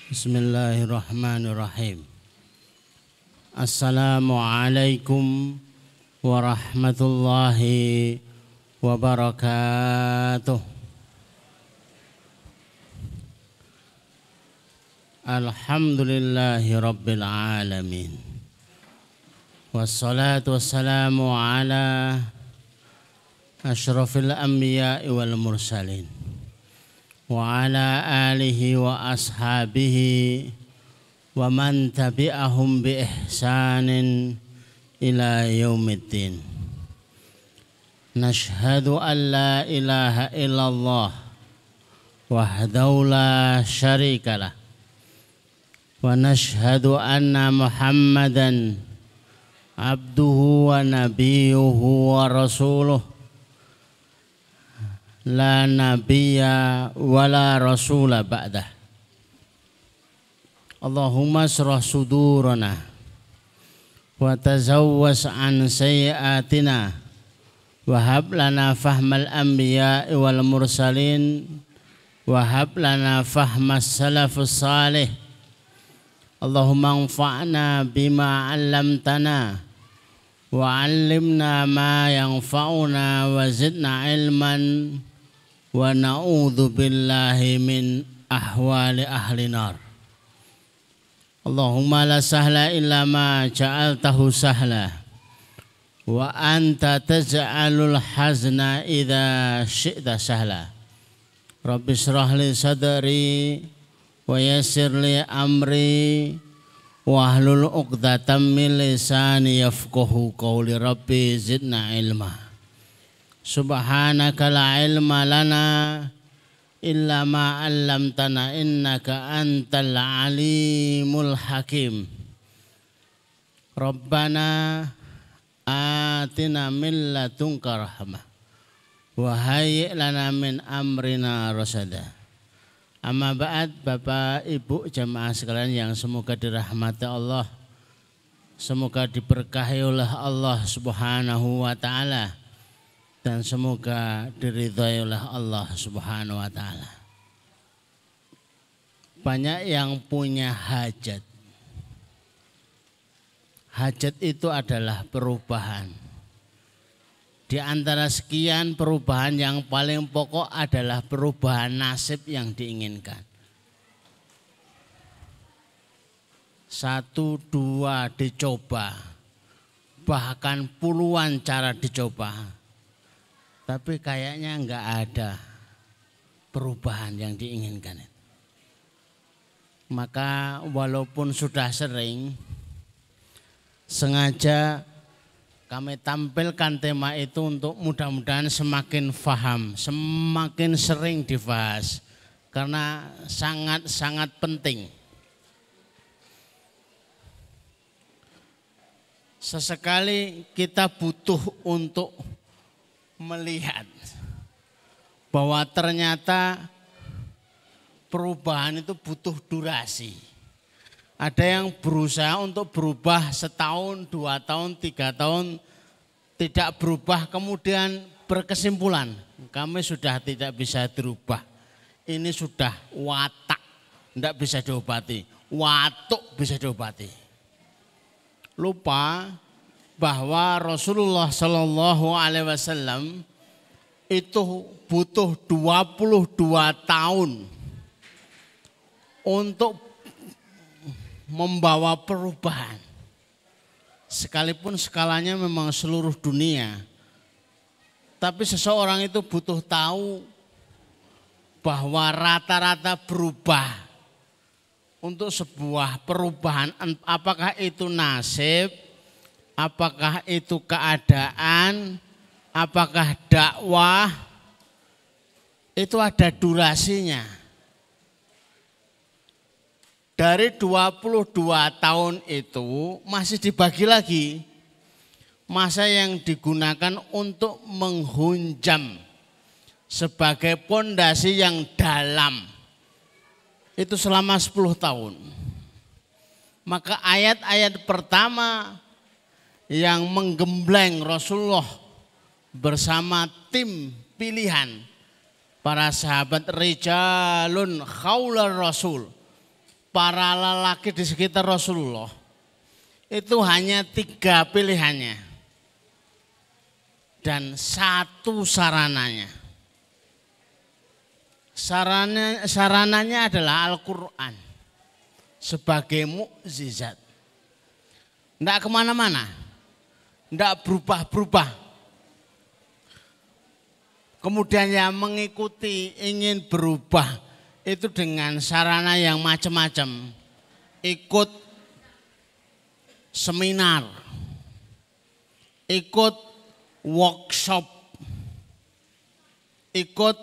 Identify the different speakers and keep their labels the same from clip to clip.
Speaker 1: Bismillahirrahmanirrahim. Assalamualaikum warahmatullahi wabarakatuh. Alhamdulillahi rabbil alamin. Wassalatu wassalamu ala asyrafil anbiya'i wal mursalin wa ala alihi wa ashabihi wa man tabi'ahum bi ihsanin ila yaumiddin. Nashhadu an la ilaha illallah wahdahu la syarikalah wa nashhadu anna Muhammadan abduhu wa nabiyuhu wa rasuluh la nabiyya wa la rasula ba'dah. Allahumma asrah sudurana wa tazawwas an sayyiatina wa hab lana fahmal anbiya'i wal mursalin wa hab lana fahmas salafus salih. Allahumma anfa'na bima 'allamtana wa 'allimna ma yanfa'una wa zidna ilman wa na'udzu billahi min ahwali ahli nar. Allahumma la sahla illa ma ja'altahu sahla wa anta taj'alul hazna idza syi'ta sahla. Rabbi shrah li sadri wa yassir li amri wahlul 'uqdatam min lisani yafqahu qawli. Rabbi zidna ilma. Subhanaka la ilma lana illa ma 'allamtana innaka antal alimul hakim. Rabbana atina min ladunka rahmah wa hayyi' lana min amrina rasada. Amma ba'd, Bapak Ibu jamaah sekalian yang semoga dirahmati Allah, semoga diberkahi oleh Allah Subhanahu wa taala, dan semoga diridhai oleh Allah Subhanahu wa taala. Banyak yang punya hajat. Hajat itu adalah perubahan. Di antara sekian perubahan yang paling pokok adalah perubahan nasib yang diinginkan. 1, 2 dicoba, bahkan puluhan cara dicoba, tapi kayaknya enggak ada perubahan yang diinginkan. Maka walaupun sudah sering, sengaja kami tampilkan tema itu untuk mudah-mudahan semakin faham, semakin sering dibahas, karena sangat-sangat penting. Sesekali kita butuh untuk melihat bahwa ternyata perubahan itu butuh durasi. Ada yang berusaha untuk berubah setahun, 2 tahun, 3 tahun tidak berubah, kemudian berkesimpulan kami sudah tidak bisa dirubah. Ini sudah watak, tidak bisa diobati, watuk bisa diobati. Lupa bahwa Rasulullah Shallallahu Alaihi Wasallam itu butuh 22 tahun untuk membawa perubahan. Sekalipun skalanya memang seluruh dunia, tapi seseorang itu butuh tahu bahwa rata-rata berubah untuk sebuah perubahan, apakah itu nasib, apakah itu keadaan, apakah dakwah, itu ada durasinya. Dari 22 tahun itu masih dibagi lagi masa yang digunakan untuk menghunjam sebagai pondasi yang dalam. Itu selama 10 tahun. Maka ayat-ayat pertama yang menggembleng Rasulullah bersama tim pilihan para sahabat rijalun khaular Rasul, para lelaki di sekitar Rasulullah itu hanya 3 pilihannya dan 1 sarananya. Sarananya adalah Al-Quran sebagai mukjizat. Tidak kemana-mana, tidak berubah-berubah. Kemudian yang mengikuti ingin berubah itu dengan sarana yang macam-macam. Ikut seminar, ikut workshop, ikut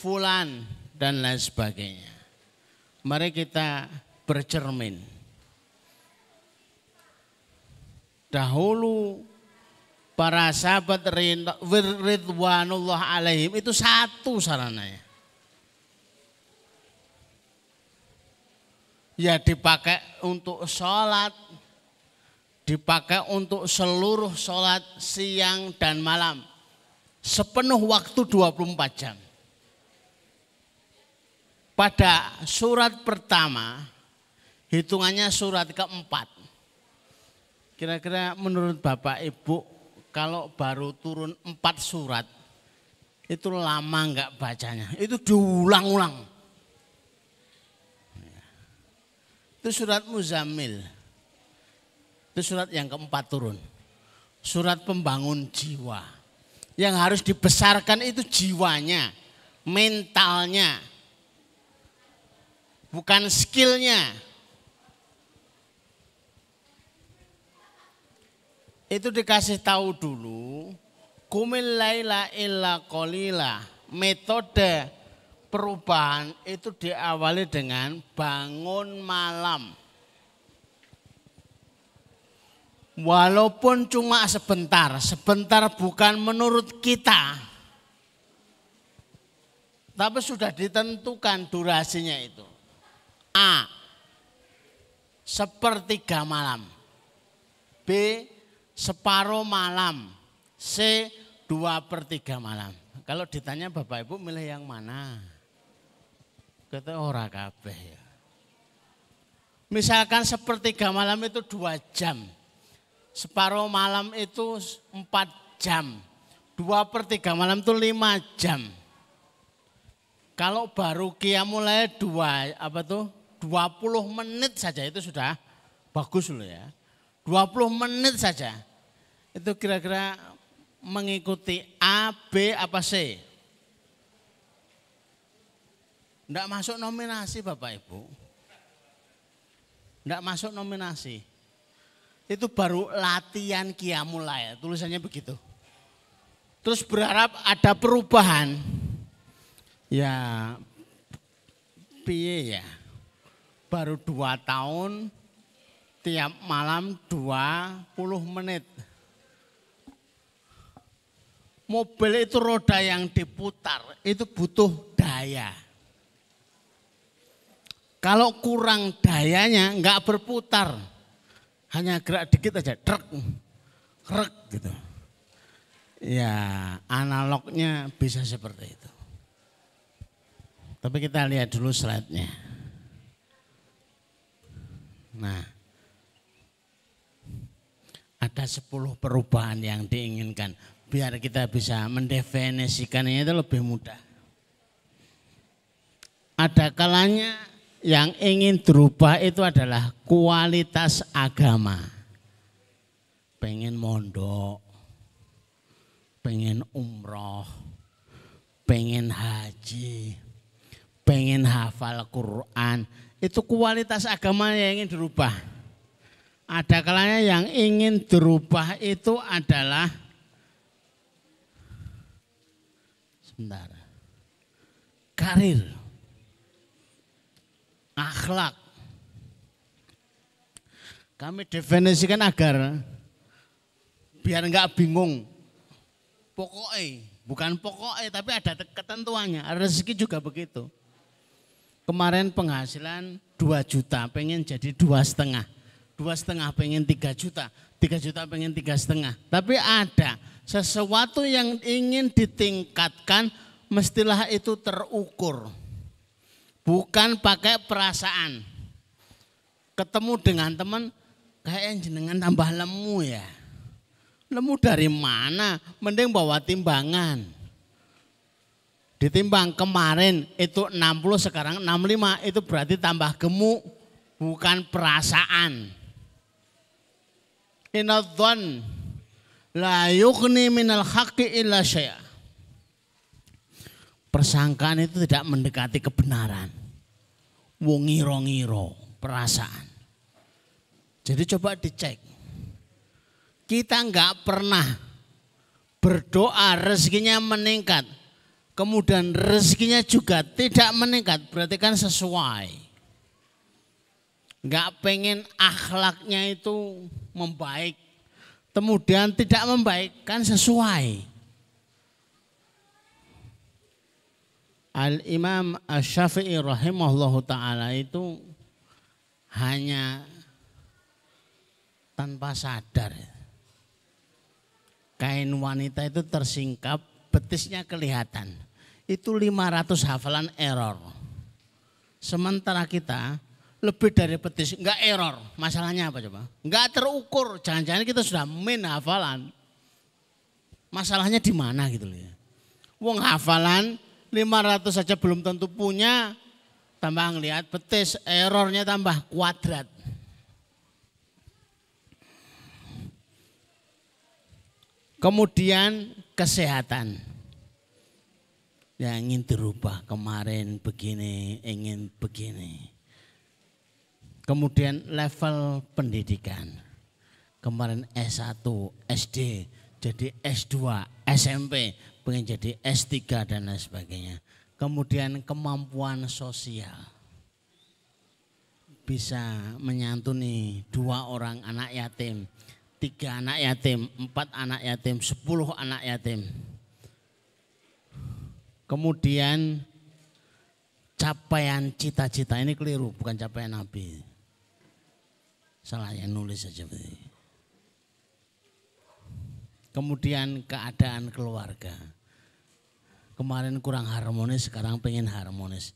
Speaker 1: fulan dan lain sebagainya. Mari kita bercermin. Dahulu para sahabat ridwanullah alaihim itu 1 sarananya. Ya dipakai untuk sholat, dipakai untuk seluruh sholat siang dan malam. Sepenuh waktu 24 jam. Pada surat pertama, hitungannya surat keempat. Kira-kira menurut Bapak Ibu, kalau baru turun 4 surat, itu lama enggak bacanya. Itu diulang-ulang. Itu surat Muzammil. Itu surat yang keempat turun. Surat pembangun jiwa. Yang harus dibesarkan itu jiwanya, mentalnya. Bukan skillnya. Itu dikasih tahu dulu, qumil laila illa qalila. Metode perubahan itu diawali dengan bangun malam. Walaupun cuma sebentar bukan menurut kita. Tapi sudah ditentukan durasinya itu. A, 1/3 malam. B, separuh malam. C, 2/3 malam. Kalau ditanya Bapak Ibu milih yang mana? Kata ora kabeh ya. Misalkan 1/3 malam itu 2 jam. Separuh malam itu 4 jam. 2/3 malam itu 5 jam. Kalau baru qiyamul lail 20 menit saja itu sudah bagus loh ya. 20 menit saja. Itu kira-kira mengikuti A, B, apa C? Enggak masuk nominasi Bapak Ibu. Enggak masuk nominasi. Itu baru latihan qiyamul lail, tulisannya begitu. Terus berharap ada perubahan. Ya, piye ya? Baru 2 tahun, tiap malam 20 menit. Mobil itu roda yang diputar, itu butuh daya. Kalau kurang dayanya enggak berputar. Hanya gerak dikit aja, trek gitu. Ya analognya bisa seperti itu. Tapi kita lihat dulu slide-nya. Nah, ada 10 perubahan yang diinginkan. Biar kita bisa mendefinisikannya itu lebih mudah. Ada kalanya yang ingin berubah itu adalah kualitas agama. Pengen mondok, pengen umroh, pengen haji, pengen hafal Quran. Itu kualitas agama yang ingin dirubah. Ada kalanya yang ingin dirubah itu adalah karir, akhlak. Kami definisikan agar biar enggak bingung. Pokoknya, bukan pokoknya tapi ada ketentuannya. Rezeki juga begitu. Kemarin penghasilan 2 juta, pengen jadi 2,5. 2,5 pengen 3 juta, 3 juta pengen 3,5. Tapi ada sesuatu yang ingin ditingkatkan, mestilah itu terukur. Bukan pakai perasaan. ketemu dengan teman kayak jenengan tambah lemu ya. Lemu dari mana? Mending bawa timbangan. Ditimbang kemarin itu 60 sekarang 65 itu berarti tambah gemuk bukan perasaan. Inadhan la yughni minal haqqi illa syai'a. Persangkaan itu tidak mendekati kebenaran. Wong ngiro-ngiro perasaan. Jadi coba dicek. Kita enggak pernah berdoa rezekinya meningkat. Kemudian rezekinya juga tidak meningkat. Berarti kan sesuai. Enggak pengen akhlaknya itu membaik. Kemudian tidak membaik kan sesuai. Al-Imam Asy-Syafi'i rahimahullahu ta'ala itu hanya tanpa sadar. Kain wanita itu tersingkap, betisnya kelihatan. Itu 500 hafalan error. Sementara kita lebih dari betis, enggak error. Masalahnya apa coba? Enggak terukur, jangan-jangan kita sudah hafalan. Masalahnya di mana gitu loh ya. Wong hafalan 500 saja belum tentu punya, tambah ngelihat betis, errornya tambah kuadrat. Kemudian kesehatan. Ya ingin dirubah, kemarin begini, ingin begini. Kemudian level pendidikan. Kemarin S1, SD, jadi S2, SMP, pengen jadi S3 dan lain sebagainya. Kemudian kemampuan sosial. Bisa menyantuni 2 orang anak yatim, 3 anak yatim, 4 anak yatim, 10 anak yatim. Kemudian capaian cita-cita ini keliru, bukan capaian Nabi. Salah yang nulis saja. Kemudian keadaan keluarga. Kemarin kurang harmonis, sekarang pengen harmonis.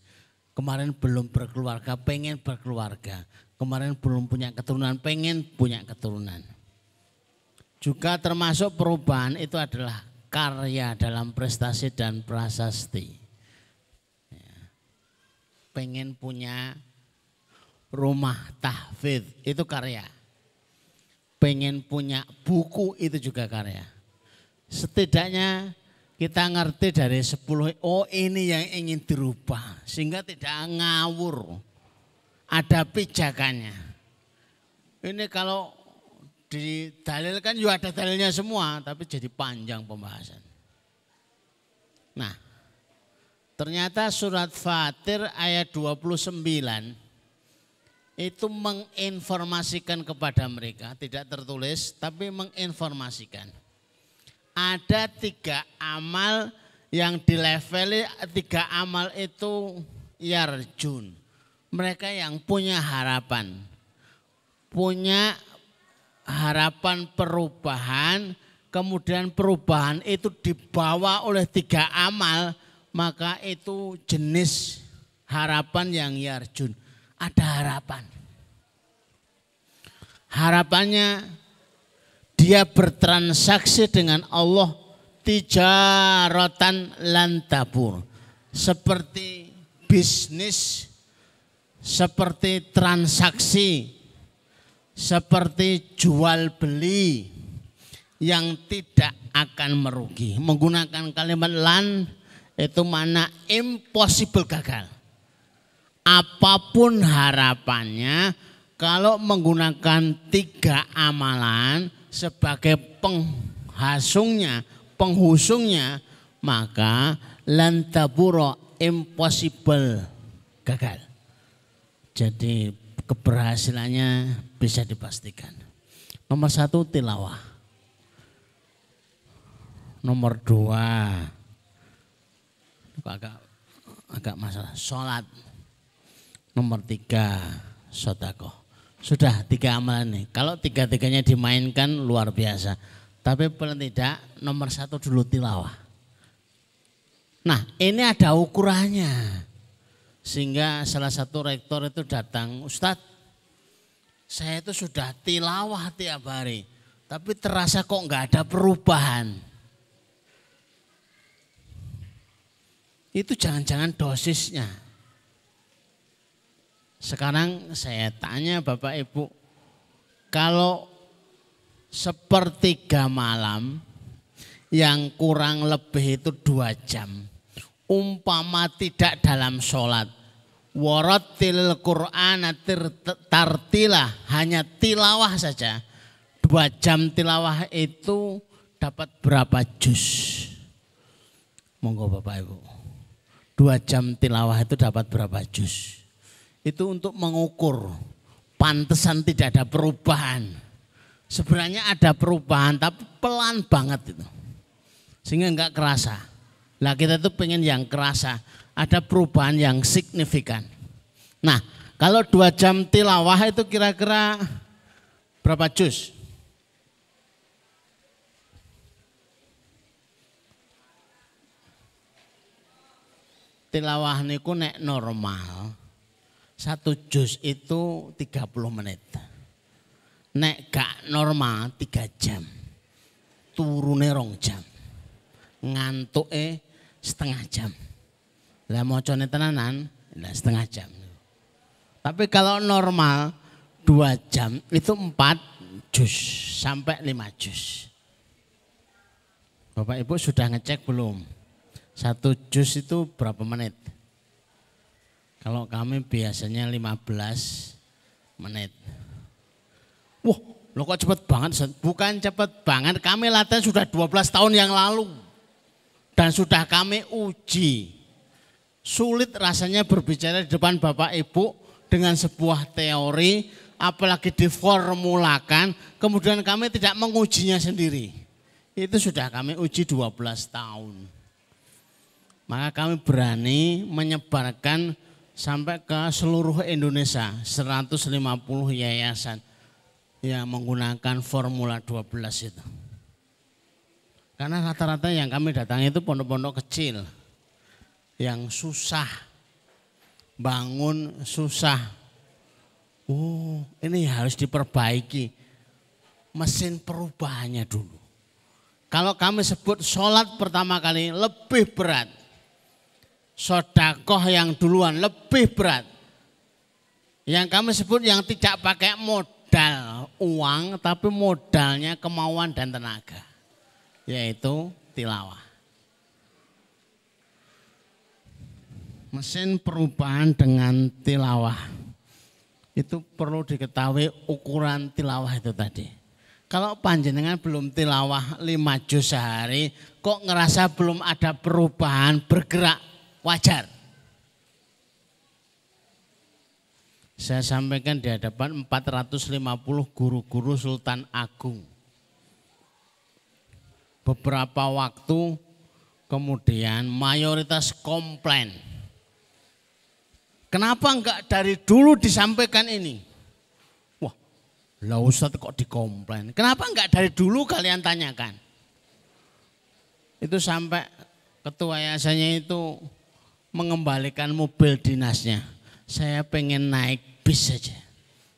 Speaker 1: Kemarin belum berkeluarga, pengen berkeluarga. Kemarin belum punya keturunan, pengen punya keturunan. Juga termasuk perubahan itu adalah karya dalam prestasi dan prasasti. Pengen punya rumah tahfidz, itu karya. Pengen punya buku, itu juga karya. Setidaknya kita ngerti dari 10, oh ini yang ingin dirubah. Sehingga tidak ngawur, ada pijakannya. Ini kalau didalilkan juga ada dalilnya semua, tapi jadi panjang pembahasan. Nah, ternyata surat Fatir ayat 29 itu menginformasikan kepada mereka, tidak tertulis tapi menginformasikan. Ada 3 amal yang dileveli, 3 amal itu yarjun. Mereka yang punya harapan perubahan, kemudian perubahan itu dibawa oleh 3 amal, maka itu jenis harapan yang yarjun. Ada harapan. Harapannya dia bertransaksi dengan Allah tijaratan lan tabur. Seperti bisnis, seperti transaksi, seperti jual beli yang tidak akan merugi. Menggunakan kalimat lan itu mana impossible gagal. Apapun harapannya, kalau menggunakan 3 amalan sebagai penghusungnya, maka lantaburo impossible gagal. Jadi keberhasilannya bisa dipastikan. Nomor 1 tilawah. Nomor 2 agak masalah, sholat. Nomor 3 sedekah. Sudah 3 amalan nih. Kalau 3-3-nya dimainkan luar biasa. Tapi paling tidak nomor 1 dulu tilawah. Nah ini ada ukurannya. Sehingga salah satu rektor itu datang, Ustadz saya itu sudah tilawah tiap hari, tapi terasa kok nggak ada perubahan. Itu jangan-jangan dosisnya. Sekarang saya tanya Bapak Ibu, kalau sepertiga malam yang kurang lebih itu 2 jam, umpama tidak dalam sholat, warattil Qur'ana tartilah, hanya tilawah saja, 2 jam tilawah itu dapat berapa juz? Monggo Bapak Ibu, 2 jam tilawah itu dapat berapa juz? Itu untuk mengukur pantesan tidak ada perubahan. Sebenarnya ada perubahan tapi pelan banget itu, sehingga enggak kerasa. Lah kita tuh pengen yang kerasa, ada perubahan yang signifikan. Nah, kalau 2 jam tilawah itu kira-kira berapa juz? Tilawah niku nek normal 1 juz itu 30 menit. Nek gak normal 3 jam. Turune 2 jam. Ngantuke setengah jam. Lah mocone tenanan lah setengah jam. Tapi kalau normal 2 jam itu 4 juz sampai 5 juz. Bapak Ibu sudah ngecek belum? 1 juz itu berapa menit? Kalau kami biasanya 15 menit. Wah, lo kok cepet banget? Bukan cepet banget, kami latihan sudah 12 tahun yang lalu. Dan sudah kami uji. Sulit rasanya berbicara di depan Bapak Ibu dengan sebuah teori, apalagi diformulakan, kemudian kami tidak mengujinya sendiri. Itu sudah kami uji 12 tahun. Maka kami berani menyebarkan sampai ke seluruh Indonesia, 150 yayasan yang menggunakan Formula 12 itu. Karena rata-rata yang kami datangi itu pondok-pondok kecil yang susah, bangun susah. Oh, ini harus diperbaiki mesin perubahannya dulu. Kalau kami sebut sholat pertama kali lebih berat, sodakoh yang duluan lebih berat. Yang kami sebut yang tidak pakai modal uang tapi modalnya kemauan dan tenaga, yaitu tilawah. Mesin perubahan dengan tilawah itu perlu diketahui ukuran tilawah itu tadi. Kalau panjenengan belum tilawah 5 juz sehari kok ngerasa belum ada perubahan bergerak, wajar. Saya sampaikan di hadapan 450 guru-guru Sultan Agung. Beberapa waktu kemudian mayoritas komplain. Kenapa enggak dari dulu disampaikan ini? Wah, lah Ustadz kok dikomplain. Kenapa enggak dari dulu kalian tanyakan? Itu sampai ketua yayasannya itu mengembalikan mobil dinasnya. Saya pengen naik bis saja.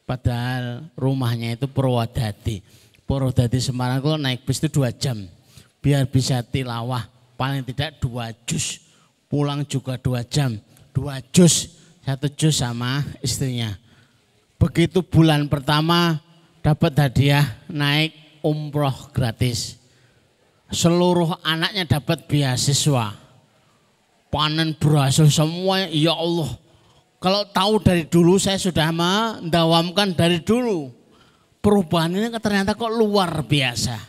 Speaker 1: Padahal rumahnya itu Purwodadi. Purwodadi Semarang kalau naik bis itu 2 jam. Biar bisa tilawah paling tidak 2 juz. Pulang juga 2 jam. 2 juz, 1 juz sama istrinya. Begitu bulan pertama dapat hadiah naik umroh gratis. Seluruh anaknya dapat beasiswa. Panen berhasil semuanya, ya Allah. Kalau tahu dari dulu saya sudah mendawamkan dari dulu. Perubahan ini ternyata kok luar biasa.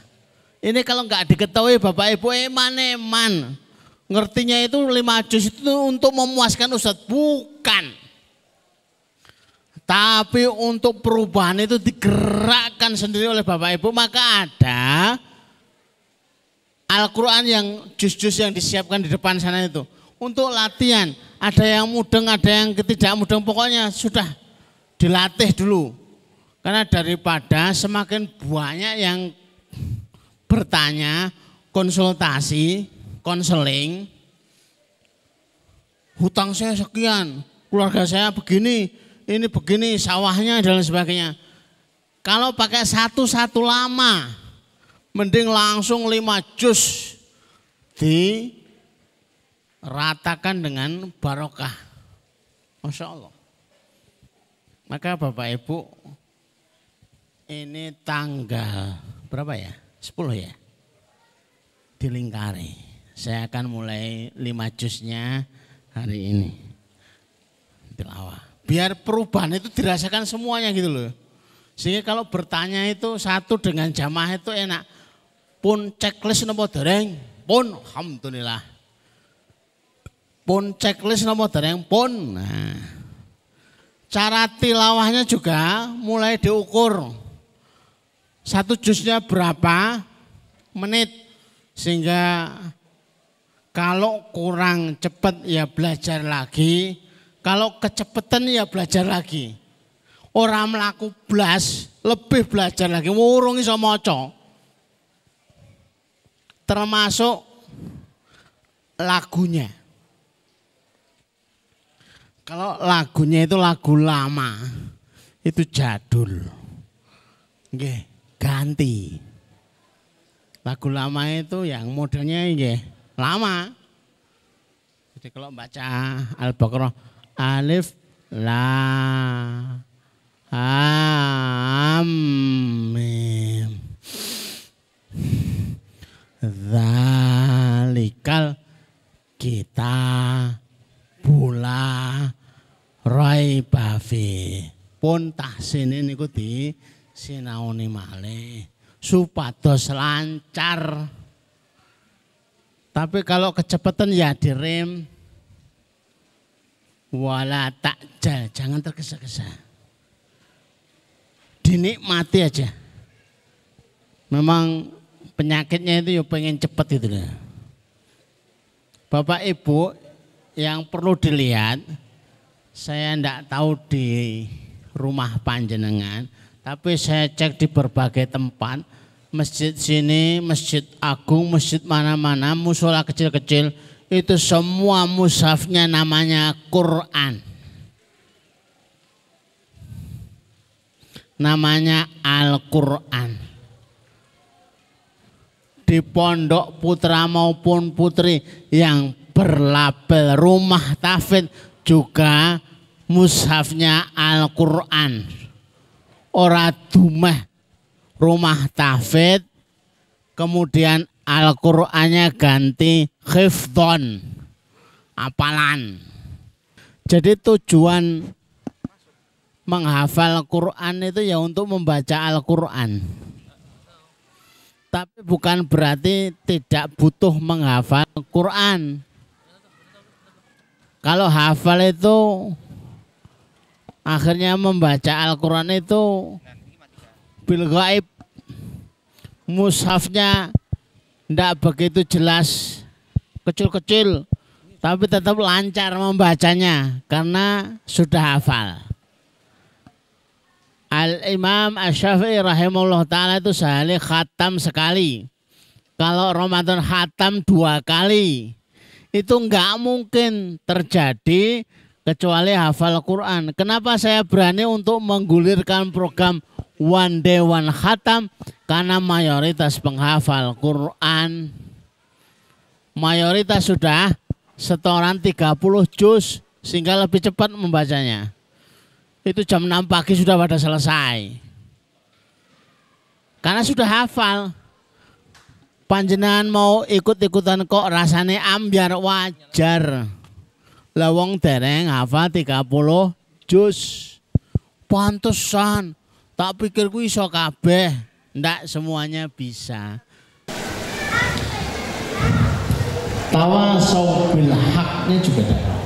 Speaker 1: Ini kalau nggak diketahui Bapak Ibu eman-eman. Ngertinya itu 5 juz itu untuk memuaskan Ustadz, bukan. Tapi untuk perubahan itu digerakkan sendiri oleh Bapak Ibu, maka ada Al-Quran yang juz-juz yang disiapkan di depan sana itu. Untuk latihan, ada yang mudeng, ada yang tidak mudeng, pokoknya sudah dilatih dulu. Karena daripada semakin banyak yang bertanya, konsultasi, konseling, hutang saya sekian, keluarga saya begini, ini begini, sawahnya dan sebagainya. Kalau pakai satu-satu lama, mending langsung 5 juz diratakan dengan barokah. Masya Allah. Maka Bapak Ibu, ini tanggal berapa ya? 10 ya? Dilingkari. Saya akan mulai 5 juznya hari ini. Tilawah. Biar perubahan itu dirasakan semuanya gitu loh. Sehingga kalau bertanya itu satu dengan jamaah itu enak. Pun checklist nopo dereng, pun alhamdulillah. Pun checklist nopo dereng, pun. Nah, cara tilawahnya juga mulai diukur. 1 juznya berapa menit, sehingga kalau kurang cepat ya belajar lagi, kalau kecepatan ya belajar lagi. Orang melaku blas, lebih belajar lagi, wurung iso maca. Termasuk lagunya. Kalau lagunya itu lagu lama, itu jadul. Nggih, ganti. Lagu lama itu yang modelnya nggih lama. Jadi kalau baca Al-Baqarah alif lam Amin. Zalikal kita bula raiba fi. Pun tahsin niku di sinaoni malih supados lancar. Tapi kalau kecepatan ya direm. Wala takjal, jangan tergesa-gesa. Dinikmati aja. Memang penyakitnya itu ya pengen cepat itu. Bapak Ibu yang perlu dilihat, saya enggak tahu di rumah panjenengan, tapi saya cek di berbagai tempat, masjid sini, masjid agung, masjid mana-mana, musola kecil-kecil, itu semua mushafnya namanya Quran. Namanya Al-Quran. Di pondok putra maupun putri yang berlabel rumah tahfidz juga mushafnya Al-Quran. Ora dumeh rumah tahfidz kemudian Al-Qur'annya ganti hifdzon, hafalan. Jadi tujuan menghafal Quran itu ya untuk membaca Al-Quran. Tapi bukan berarti tidak butuh menghafal Quran. Kalau hafal itu akhirnya membaca Al-Quran itu bil ghaib. Mushafnya tidak begitu jelas, kecil-kecil, tapi tetap lancar membacanya karena sudah hafal. Al-Imam Asy-Syafi'i rahimahullah ta'ala itu sehari khatam sekali. Kalau Ramadan khatam 2 kali. Itu enggak mungkin terjadi kecuali hafal Quran. Kenapa saya berani untuk menggulirkan program One Day One Khatam? Karena mayoritas penghafal Quran, mayoritas sudah setoran 30 juz sehingga lebih cepat membacanya. Itu jam 6 pagi sudah pada selesai. Karena sudah hafal. Panjenengan mau ikut-ikutan kok rasanya ambyar wajar. Lawang dereng hafal 30 juz. Pantesan. Tak pikir ku iso kabeh. Ndak semuanya bisa. Tawasau bil haknya juga ada.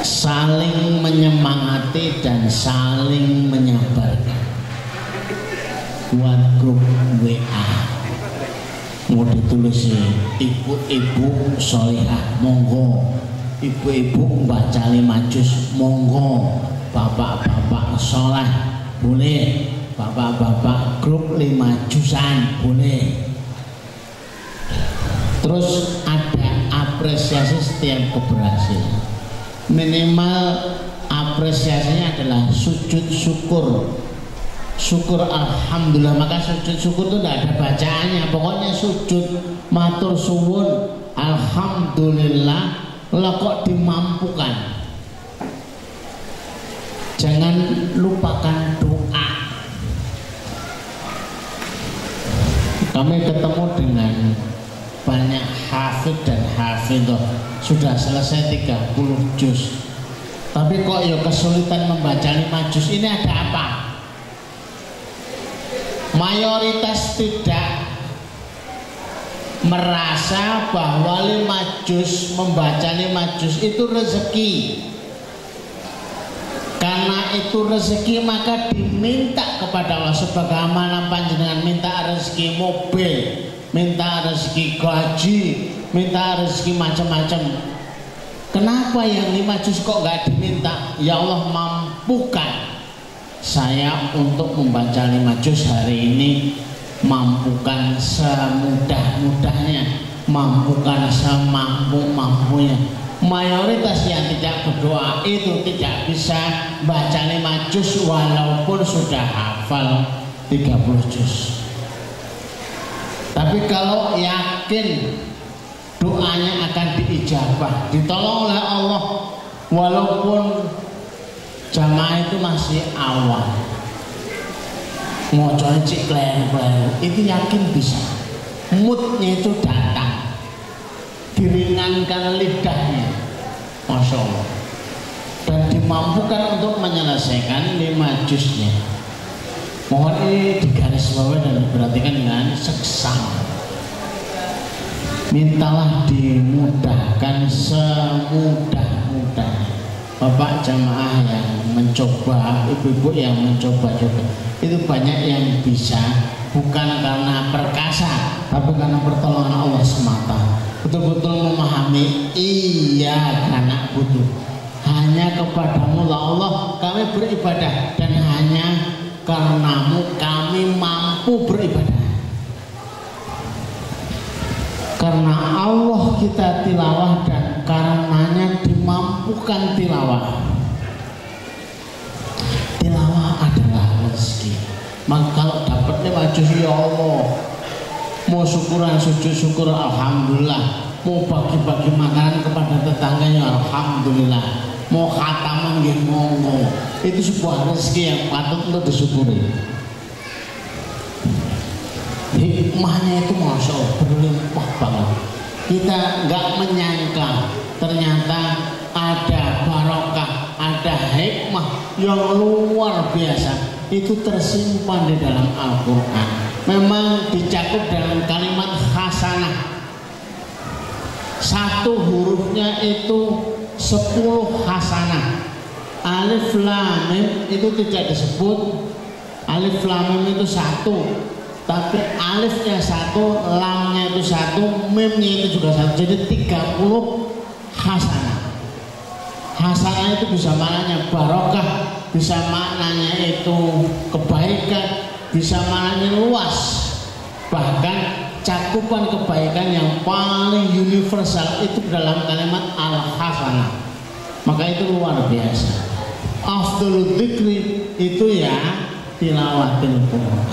Speaker 1: Saling menyemangati dan saling menyabarkan. Buat grup WA mau ditulis ibu-ibu sholihah monggo, ibu-ibu baca 5 juz monggo, bapak-bapak sholeh boleh, bapak-bapak grup 5 juzan boleh. Terus ada apresiasi setiap keberhasilan. Minimal apresiasinya adalah sujud syukur syukur alhamdulillah. Maka sujud syukur itu tidak ada bacaannya, pokoknya sujud matur suwun alhamdulillah. Lah kok dimampukan, jangan lupakan doa. Kami ketemu dengan banyak hafid dan hafidhah, sudah selesai 30 juz, tapi kok ya kesulitan membaca 5 juz. Ini ada apa? Mayoritas tidak merasa bahwa 5 juz, membaca 5 juz itu rezeki. Karena itu rezeki maka diminta kepada Allah, sebagaimana panjenengan minta rezeki mobil, minta rezeki gaji, minta rezeki macam-macam. Kenapa yang 5 juz kok nggak diminta? Ya Allah, mampukan saya untuk membaca 5 juz hari ini, mampukan semudah-mudahnya, mampukan semampu-mampunya. Mayoritas yang tidak berdoa itu tidak bisa baca 5 juz walaupun sudah hafal 30 juz. Tapi kalau yakin doanya akan diijabah, ditolong oleh Allah, walaupun jamaah itu masih awal, mau cicik kleru-kleru, itu yakin bisa. Moodnya itu datang, diringankan lidahnya, Masya Allah, dan dimampukan untuk menyelesaikan 5 juznya. Mohon ini digarisbawahi dan diperhatikan dengan seksama. Mintalah dimudahkan semudah-mudahnya. Bapak jamaah yang mencoba, ibu-ibu yang mencoba juga, itu banyak yang bisa, bukan karena perkasa, tapi karena pertolongan Allah semata. Betul-betul memahami, iya karena butuh, hanya kepadamu lah Allah kami beribadah, dan hanya karenamu kami mampu beribadah. Karena Allah kita tilawah, dan karenanya dimampukan tilawah. Tilawah adalah rezeki. Maka kalau dapat 5 juz, ya Allah, mau syukuran sujud syukur alhamdulillah, mau bagi-bagi makanan kepada tetangganya alhamdulillah, mau khataman nggih monggo. Itu sebuah rezeki yang patut untuk disyukuri. Hikmahnya itu Masya Allah berlimpah banget. Kita nggak menyangka ternyata ada barokah, ada hikmah yang luar biasa, itu tersimpan di dalam Al-Quran. Memang dicakup dalam kalimat hasanah, satu hurufnya itu 10 hasanah. Alif lam mim itu tidak disebut alif lam mim itu 1, tapi alifnya 1, lamnya itu 1, mimnya itu juga 1, jadi 30 hasanah. Hasanah itu bisa maknanya barokah, bisa maknanya itu kebaikan, bisa maknanya luas. Bahkan cakupan kebaikan yang paling universal itu dalam kalimat al-hasanah. Maka itu luar biasa. Afdhalul dzikri itu ya tilawatil Quran.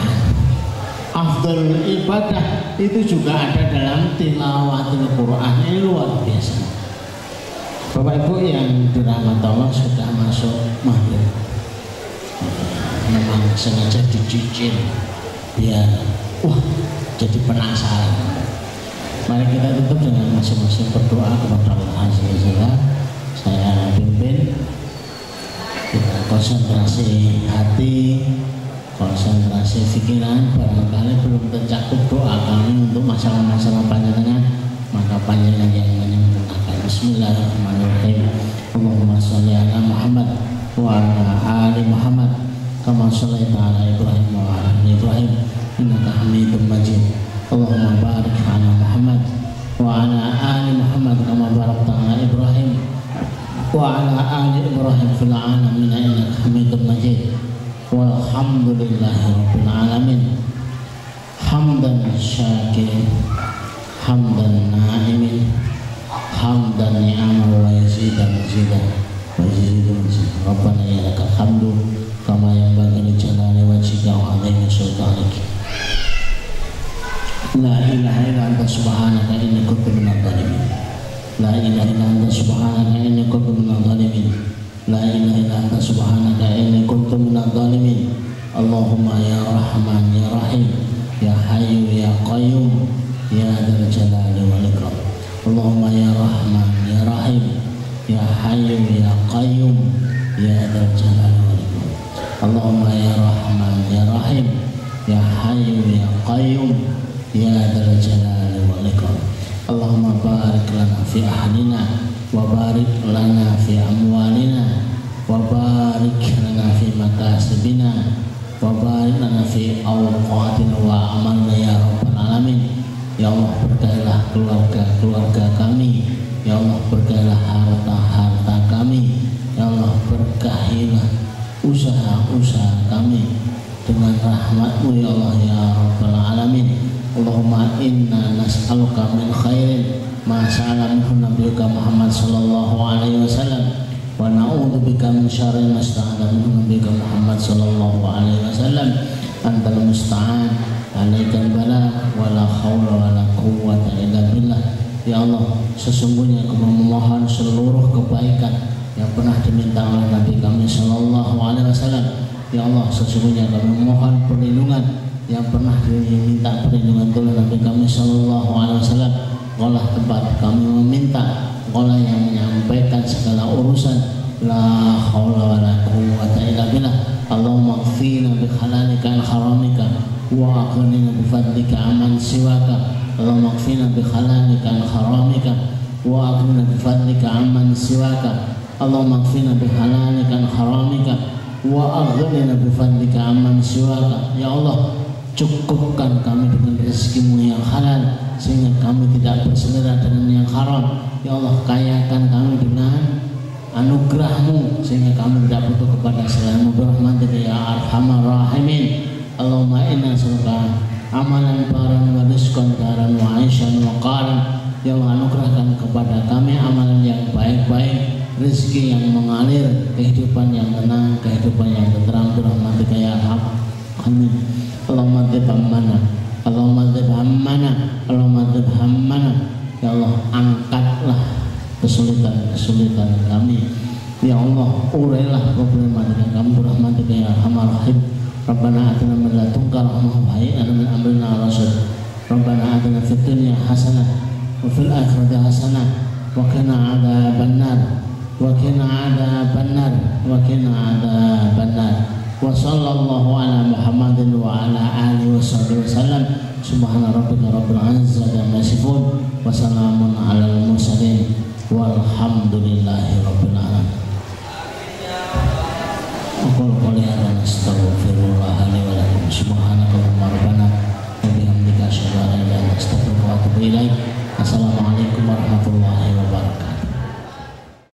Speaker 1: Afdhalul ibadah itu juga ada dalam tilawatil Quran. Ini luar biasa. Bapak Ibu yang dirahmati Allah, sudah masuk maghrib. Memang sengaja dicicil biar jadi penasaran. Mari kita tutup dengan masing-masing berdoa kepada Allah Azza wa Jalla. Saya pimpin, kita konsentrasi hati, konsentrasi pikiran. Barangkali belum tercakup doa kami untuk masalah-masalah panjenengan, maka panjenengan yang menyempurnakan. Bismillahirrahmanirrahim. Allahumma sholli ala Muhammad wa ala ali Muhammad kama shallaita ala Ibrahim wa ala ali Ibrahim innaka Hamidum Majid. Allahumma barik ala Muhammad wa ala ali Muhammad kama barakta ala Ibrahim wa ala ali Ibrahim fil alamin innaka Hamidum Majid. Walhamdulillahi rabbil alamin. Hamdan syakirin, hamdan na'imin, hamdan ni'amal wa yazidan mazidan wa yazidan mazidan. Rabbana ya lakal hamdu
Speaker 2: كما ينبغي لجلال وجهك وعظيم سلطانك. لا إله إلا أنت سبحانك إني كنت من الظالمين. لا إله إلا أنت سبحانك إني كنت من الظالمين. لا إله إلا أنت سبحانك إني كنت من الظالمين. اللهم يا رحمن يا رحيم يا حي يا قيوم يا ذا الجلال والإكرام. اللهم يا رحمن يا رحيم يا حي يا قيوم يا ذا الجلال والإكرام. اللهم يا رحمن يا رحيم يا حي يا قيوم يا ذا الجلال والإكرام. اللهم بارك لنا في أهلنا وبارك لنا في أموالنا وبارك لنا في مكاسبنا وبارك lana fi awqatina wa amalna ya rabbal alamin. Ya Allah, berkahilah keluarga-keluarga kami. Ya Allah, berkahilah harta-harta kami. Ya Allah, berkahilah usaha-usaha kami dengan rahmat-Mu ya Allah ya rabbal alamin. Allahumma inna nas'aluka min khairin ma sa'ala minhu nabiyyuka Muhammad sallallahu alaihi wasallam wa na'udzubika min syarri ma sta'adha minhu nabiyyuka Muhammad sallallahu alaihi wasallam. Antal musta'an, alaikal balagh, wala haula wala quwwata illa billah. Ya Allah, sesungguhnya kami memohon seluruh kebaikan yang pernah diminta oleh Nabi kami sallallahu alaihi wasallam. Ya Allah, sesungguhnya kami memohon perlindungan yang pernah diminta perlindungan oleh Nabi kami sallallahu alaihi wasallam. Kaulah tempat kami meminta, Kaulah yang menyampaikan segala urusan. La haula wala quwwata illa billah. Allahumma qfina bi halalika an haramika wa aghnina bi fadlika amman siwaka. Allahumma qfina bi halalika an haramika wa aghnina bi fadlika amman siwaka. Allahumma qfina bi halalika an haramika wa aghnina bi fadlika amman siwaka. Ya Allah, cukupkan kami dengan rezeki-Mu yang halal sehingga kami tidak berselera dengan yang haram. Ya Allah, kayakan kami dengan anugerah-Mu sehingga kami tidak butuh kepada selain-Mu birahmatika ya arhamar rahimin. Allahumma inna nas'aluka amalan baran wa rizqan daran wa aisyan wa qaran. Ya Allah, anugerahkan kepada kami amalan yang baik-baik, rezeki yang mengalir, kehidupan yang tenang, kehidupan yang tenteram birahmatika ya arhamar rahimin. Allahumma dzib hammana, Allahumma dzib hammana, Allahumma dzib hammana. Ya Allah, angkatlah kesulitan-kesulitan kami. Ya Allah, urailah problematika kami birahmatika ya arhamar rahim. Rabbana atina min ladunka rahmah wa hayyi lana min amrina rasyad. Rabbana atina fid dunya hasanah wa fil akhirati hasanah wa qina adzabannar wa qina adzabannar wa qina adzabannar. Wa sallallahu ala Muhammadin wa ala alihi wa sahbihi wasallam. Subhana rabbika rabbil izzati amma yasifun wa salamun alal mursalin walhamdulillahi